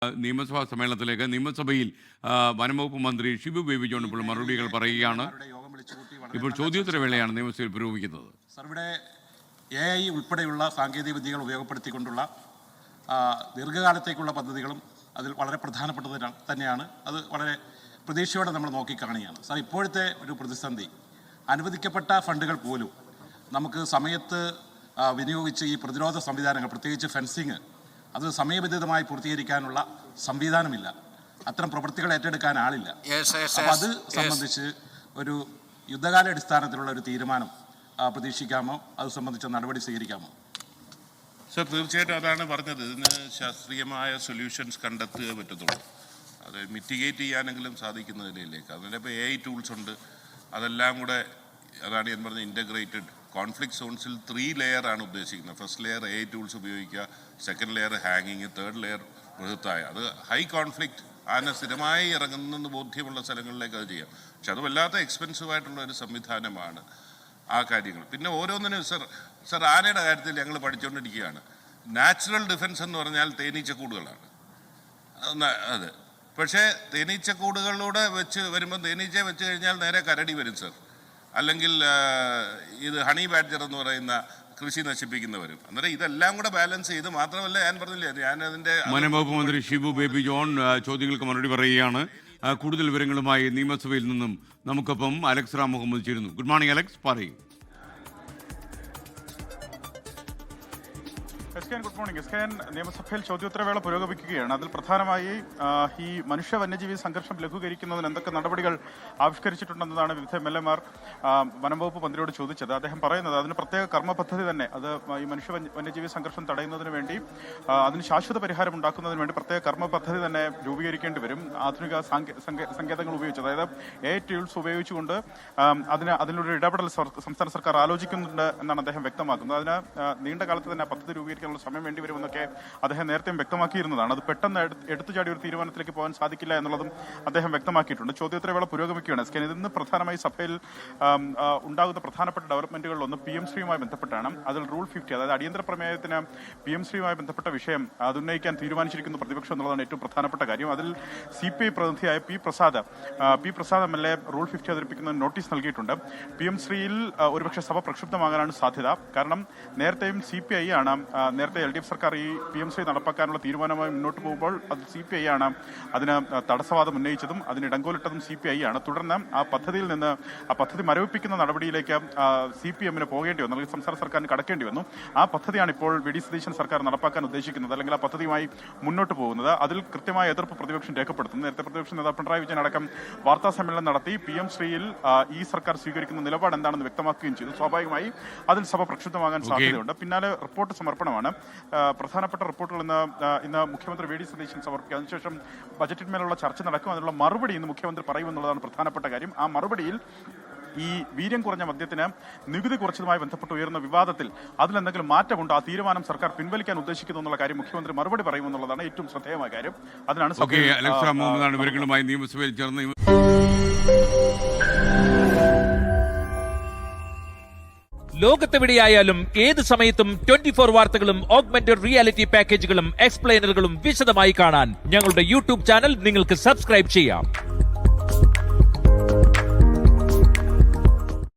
നിയമസഭാ സമ്മേളനത്തിലേക്ക് നിയമസഭയിൽ വനംവകുപ്പ് മന്ത്രി ഷിബു ബേബി ജോൺ ഇപ്പോൾ മറുപടികൾ പറയുകയാണ്. ഇപ്പോൾ ചോദ്യോത്തരവേളയാണ് നിയമസഭയിൽ പുരോഗമിക്കുന്നത്. സർ, ഇവിടെ AI ഉൾപ്പെടെയുള്ള സാങ്കേതിക വിദ്യകൾ ഉപയോഗപ്പെടുത്തിക്കൊണ്ടുള്ള ദീർഘകാലത്തേക്കുള്ള പദ്ധതികളും അതിൽ വളരെ പ്രധാനപ്പെട്ടത് തന്നെയാണ്. അത് വളരെ പ്രതീക്ഷയോടെ നമ്മൾ നോക്കിക്കാണുകയാണ്. സർ, ഇപ്പോഴത്തെ ഒരു പ്രതിസന്ധി അനുവദിക്കപ്പെട്ട ഫണ്ടുകൾ പോലും നമുക്ക് സമയത്ത് വിനിയോഗിച്ച് ഈ പ്രതിരോധ സംവിധാനങ്ങൾ, പ്രത്യേകിച്ച് ഫെൻസിങ്, അത് സമയബന്ധിതമായി പൂർത്തീകരിക്കാനുള്ള സംവിധാനമില്ല. അത്തരം പ്രവൃത്തികൾ ഏറ്റെടുക്കാൻ ആളില്ല. അപ്പോൾ അത് സംബന്ധിച്ച് ഒരു യുദ്ധകാലാടിസ്ഥാനത്തിലുള്ള ഒരു തീരുമാനം പ്രതീക്ഷിക്കാമോ? അത് സംബന്ധിച്ച നടപടി സ്വീകരിക്കാമോ? സർ, തീർച്ചയായിട്ടും അതാണ് പറഞ്ഞത്. ഇതിന് ശാസ്ത്രീയമായ സൊല്യൂഷൻസ് കണ്ടെത്തുകയേ പറ്റത്തുള്ളൂ. അത് മിറ്റിഗേറ്റ് ചെയ്യാനെങ്കിലും സാധിക്കുന്നതിലേക്ക് അതിനിപ്പോൾ AI ടൂൾസ് ഉണ്ട്. അതെല്ലാം കൂടെ അതാണ് ഞാൻ പറഞ്ഞത്, ഇൻ്റഗ്രേറ്റഡ് കോൺഫ്ലിക്റ്റ് സോൺസിൽ 3 ലെയറാണ് ഉദ്ദേശിക്കുന്നത്. ഫസ്റ്റ് ലെയർ AI ടൂൾസ് ഉപയോഗിക്കുക, സെക്കൻഡ് ലെയർ ഹാങ്ങിങ്, തേർഡ് ലെയർ ബൃഹത്തായ. അത് ഹൈ കോൺഫ്ലിക്റ്റ് ആന സ്ഥിരമായി ഇറങ്ങുന്നെന്ന് ബോധ്യമുള്ള സ്ഥലങ്ങളിലേക്ക് അത് ചെയ്യാം. പക്ഷെ അത് വല്ലാത്ത എക്സ്പെൻസീവായിട്ടുള്ള ഒരു സംവിധാനമാണ് ആ കാര്യങ്ങൾ. പിന്നെ ഓരോന്നിനും സർ ആനയുടെ കാര്യത്തിൽ ഞങ്ങൾ പഠിച്ചുകൊണ്ടിരിക്കുകയാണ്. നാച്ചുറൽ ഡിഫൻസ് എന്ന് പറഞ്ഞാൽ തേനീച്ചക്കൂടുകളാണ്. അത് പക്ഷേ തേനീച്ചക്കൂടുകളിലൂടെ വെച്ച് വരുമ്പോൾ തേനീച്ചയെ വെച്ച് കഴിഞ്ഞാൽ നേരെ കരടി വരും സർ, അല്ലെങ്കിൽ ഇത് ഹണി ബാഡ്ജർ എന്ന് പറയുന്ന കൃഷി നശിപ്പിക്കുന്നവരും. അന്നേരം ഇതെല്ലാം കൂടെ ബാലൻസ് ചെയ്ത്, മാത്രമല്ല ഞാൻ പറഞ്ഞില്ലേ, ഞാൻ അതിൻ്റെ വനംവകുപ്പ് മന്ത്രി ഷിബു ബേബി ജോൺ ചോദ്യങ്ങൾക്ക് മറുപടി പറയുകയാണ്. കൂടുതൽ വിവരങ്ങളുമായി നിയമസഭയിൽ നിന്നും നമുക്കൊപ്പം അലക്സ് റാം മുഹമ്മദ് ചേരുന്നു. ഗുഡ് മോർണിംഗ് അലക്സ്, പറയും. Good morning. നിയമസഭയിൽ ചോദ്യോത്തരവേള പുരോഗമിക്കുകയാണ്. അതിൽ പ്രധാനമായി ഈ മനുഷ്യ വന്യജീവി സംഘർഷം ലഘൂകരിക്കുന്നതിന് എന്തൊക്കെ നടപടികൾ ആവിഷ്കരിച്ചിട്ടുണ്ടെന്നതാണ് വിവിധ MLA-മാർ വനംവകുപ്പ് മന്ത്രിയോട് ചോദിച്ചത്. അദ്ദേഹം പറയുന്നത് അതിന് പ്രത്യേക കർമ്മ പദ്ധതി തന്നെ, അത് ഈ മനുഷ്യ വന്യജീവി സംഘർഷം തടയുന്നതിന് വേണ്ടി, അതിന് ശാശ്വത പരിഹാരം ഉണ്ടാക്കുന്നതിന് വേണ്ടി പ്രത്യേക കർമ്മ പദ്ധതി തന്നെ രൂപീകരിക്കേണ്ടി വരും. ആധുനിക സങ്കേതങ്ങൾ ഉപയോഗിച്ച്, അതായത് AI ടൂൾസ് ഉപയോഗിച്ചുകൊണ്ട് അതിനൊരു ഇടപെടൽ സംസ്ഥാന സർക്കാർ ആലോചിക്കുന്നുണ്ട് എന്നാണ് അദ്ദേഹം വ്യക്തമാക്കുന്നത്. അതിന് നീണ്ട കാലത്ത് തന്നെ പദ്ധതി രൂപീകരിക്കാനുള്ള സമയം വേണ്ടി വരുമെന്നൊക്കെ അദ്ദേഹം നേരത്തെയും വ്യക്തമാക്കിയിരുന്നതാണ്. അത് പെട്ടെന്ന് എടുത്തുചാടി ഒരു തീരുമാനത്തിലേക്ക് പോകാൻ സാധിക്കില്ല എന്നുള്ളതും അദ്ദേഹം വ്യക്തമാക്കിയിട്ടുണ്ട്. ചോദ്യോത്തരവേള പുരോഗമിക്കുകയാണ്. ഇന്ന് പ്രധാനമായി സഭയിൽ ഉണ്ടാകുന്ന പ്രധാനപ്പെട്ട ഡെവലപ്മെന്റുകളിലൊന്ന് PM ശ്രീയുമായി ബന്ധപ്പെട്ടാണ്. അതിൽ റൂൾ 50, അതായത് അടിയന്തര പ്രമേയത്തിന് PM ശ്രീയുമായി ബന്ധപ്പെട്ട വിഷയം അത് ഉന്നയിക്കാൻ തീരുമാനിച്ചിരിക്കുന്ന പ്രതിപക്ഷം എന്നുള്ളതാണ് ഏറ്റവും പ്രധാനപ്പെട്ട കാര്യം. അതിൽ CPI പ്രതിനിധിയായ പി പ്രസാദ് MLA റൂൾ 50 അവതരിപ്പിക്കുന്നതിന് നോട്ടീസ് നൽകിയിട്ടുണ്ട്. PM ശ്രീയിൽ ഒരുപക്ഷെ സഭ പ്രക്ഷുബ്ധമാകാനാണ് സാധ്യത. കാരണം നേരത്തെയും CPI ആണ്, നേരത്തെ LDF സർക്കാർ ഈ PM ശ്രീ നടപ്പാക്കാനുള്ള തീരുമാനമായി മുന്നോട്ട് പോകുമ്പോൾ അത് CPI ആണ് അതിന് തടസ്സവാദം ഉന്നയിച്ചതും അതിന് ഇടങ്കോലിട്ടതും CPI ആണ്. തുടർന്ന് ആ പദ്ധതിയിൽ നിന്ന് ആ പദ്ധതി മരവിപ്പിക്കുന്ന നടപടിയിലേക്ക് CPM-ന് പോകേണ്ടി വന്നു, അല്ലെങ്കിൽ സംസ്ഥാന സർക്കാരിന് കടക്കേണ്ടി വന്നു. ആ പദ്ധതിയാണ് ഇപ്പോൾ VD സതീശൻ സർക്കാർ നടപ്പാക്കാൻ ഉദ്ദേശിക്കുന്നത്, അല്ലെങ്കിൽ ആ പദ്ധതിയുമായി മുന്നോട്ട് പോകുന്നത്. അതിൽ കൃത്യമായ എതിർപ്പ് പ്രതിപക്ഷം രേഖപ്പെടുത്തുന്നു. നേരത്തെ പ്രതിപക്ഷ നേതാവ് പിണറായി വിജയൻ അടക്കം വാർത്താ സമ്മേളനം നടത്തി PM ശ്രീയിൽ ഈ സർക്കാർ സ്വീകരിക്കുന്ന നിലപാട് എന്താണെന്ന് വ്യക്തമാക്കുകയും ചെയ്തു. സ്വാഭാവികമായി അതിൽ സഭ പ്രക്ഷുബ്ധമാകാൻ സാധ്യതയുണ്ട്. പിന്നാലെ റിപ്പോർട്ട് സമർപ്പണമാണ്. പ്രധാനപ്പെട്ട റിപ്പോർട്ടുകൾ ഇന്ന് മുഖ്യമന്ത്രി VD സതീശൻ സമർപ്പിക്കും. അതിനുശേഷം ബജറ്റിന്മേലുള്ള ചർച്ച നടക്കും. അതിനുള്ള മറുപടി ഇന്ന് മുഖ്യമന്ത്രി പറയുമെന്നുള്ളതാണ് പ്രധാനപ്പെട്ട കാര്യം. ആ മറുപടിയിൽ ഈ വീര്യം കുറഞ്ഞ മദ്യത്തിന് നികുതി കുറച്ചതുമായി ബന്ധപ്പെട്ട് ഉയർന്ന വിവാദത്തിൽ അതിലെന്തെങ്കിലും മാറ്റമുണ്ടോ, ആ തീരുമാനം സർക്കാർ പിൻവലിക്കാൻ ഉദ്ദേശിക്കുന്നു എന്നുള്ള കാര്യം മുഖ്യമന്ത്രി മറുപടി പറയുമെന്നുള്ളതാണ് ഏറ്റവും ശ്രദ്ധേയമായ കാര്യം. അതിനാണ് വിവരങ്ങളുമായി നിയമസഭയിൽ ചേർന്ന് ലോകത്തെവിടെയായാലും ഏത് സമയത്തും 24 വാർത്തകളും ഓഗ്മെന്റഡ് റിയാലിറ്റി പാക്കേജുകളും എക്സ്പ്ലെയിനറുകളും വിശദമായി കാണാൻ ഞങ്ങളുടെ YouTube ചാനൽ നിങ്ങൾക്ക് സബ്സ്ക്രൈബ് ചെയ്യാം.